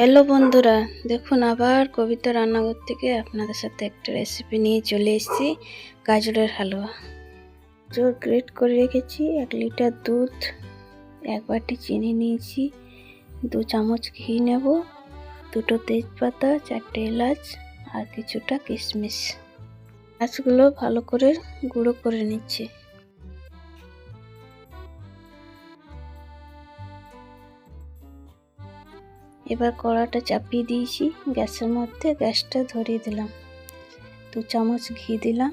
Hello বন্ধুরা, দেখুন আবার কবিতা রান্নাঘর থেকে আপনাদের সাথে একটা রেসিপি নিয়ে চলে এসেছি। গাজরের হালুয়া। গাজর গ্রেট করে রেখেছি, 1 লিটার দুধ, 1 বাটি চিনি নিয়েছি, 2 চামচ ঘি নেব, 2টো তেজপাতা, 4টে এলাচ আর কিছুটা কিশমিশ। গাছগুলো ভালো করে গুঁড়ো করে নিচ্ছি। এবার কড়াটা চাপিয়ে দিয়েছি গ্যাসের মধ্যে, গ্যাসটা ধরিয়ে দিলাম, 2 চামচ ঘি দিলাম।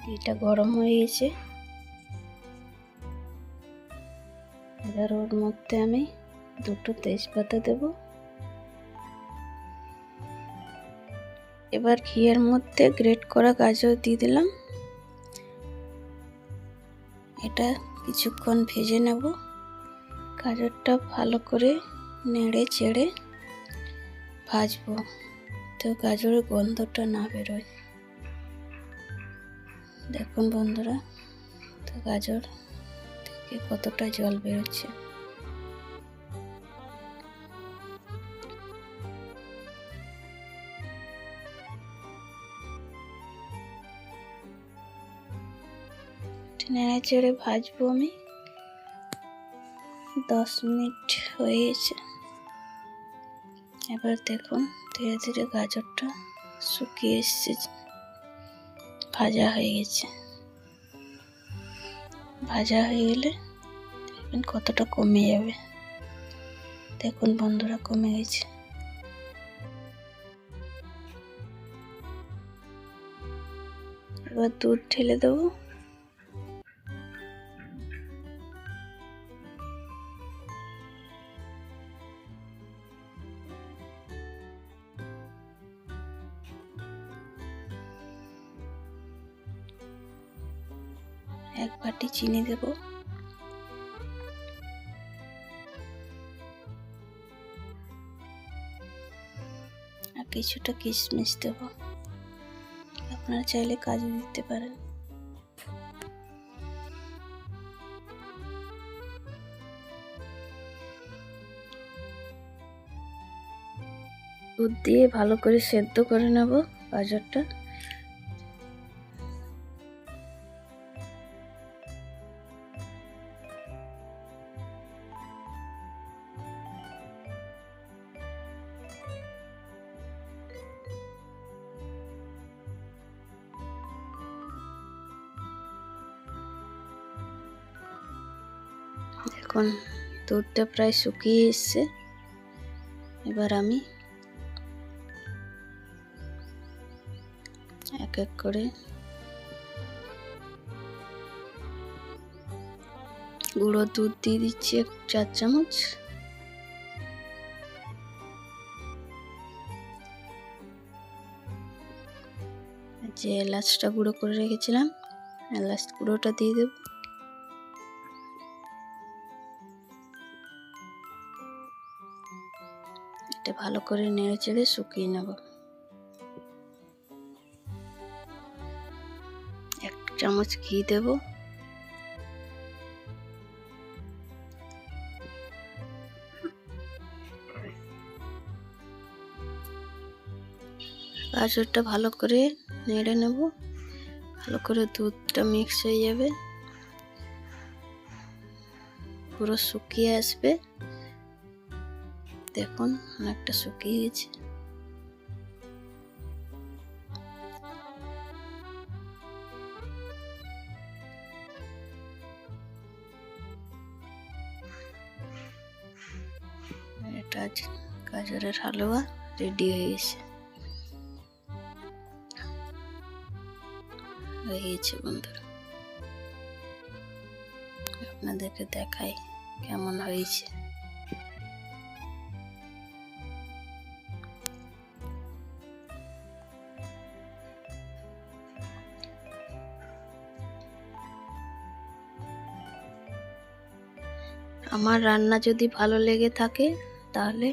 ঘিটা গরম হয়ে গেছে, এবার ওর মধ্যে আমি 2টো তেজপাতা দেব। এবার ঘিয়ের মধ্যে গ্রেট করা গাজর দিয়ে দিলাম। এটা কিছুক্ষণ ভেজে নেব। গাজরটা ভালো করে নেড়ে চেড়ে ভাজবো, তো গাজরের গন্ধটা না বেরোয়। দেখুন বন্ধুরা, তো গাজর থেকে কতটা জল বেরোচ্ছে। নেড়ে চেড়ে ভাজবো আমি। 10 মিনিট হয়ে গেছে। এবার দেখুন ধীরে ধীরে গাজরটা শুকিয়ে এসছে, ভাজা হয়ে গেছে। ভাজা হয়ে গেলে দেখবেন কতটা কমে যাবে। দেখুন বন্ধুরা, কমে গেছে। এবার দুধ ঢেলে দেবো। এক বাটি চিনি দেব। আর কিছুটা কিশমিশ দেব, আপনারা চাইলে কাজু দিতে পারেন। দুধ দিয়ে ভালো করে সেদ্ধ করে নেব গাজরটা। দেখুন দুধটা প্রায় শুকিয়ে এসছে। এবার আমি এক এক করে গুঁড়ো দুধ দিয়ে দিচ্ছি 4 চামচ। যে এলাচটা গুঁড়ো করে রেখেছিলাম, এলাচ গুঁড়োটা দিয়ে দেব। এটা ভালো করে নেড়ে চেড়ে শুকিয়ে নেব। 1 চামচ ঘি দেব। গাজরটা ভালো করে নেড়ে নেব, ভালো করে দুধটা মিক্স হয়ে যাবে, পুরো শুকিয়ে আসবে। দেখুন অনেকটা শুকিয়ে গেছে। এটা গাজরের হালুয়া রেডি হয়ে গেছে। বন্ধুরা, আপনাদেরকে দেখাই কেমন হয়েছে। আমার রান্না যদি ভালো লেগে থাকে তাহলে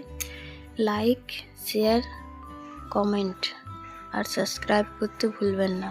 লাইক, শেয়ার, কমেন্ট আর সাবস্ক্রাইব করতে ভুলবেন না।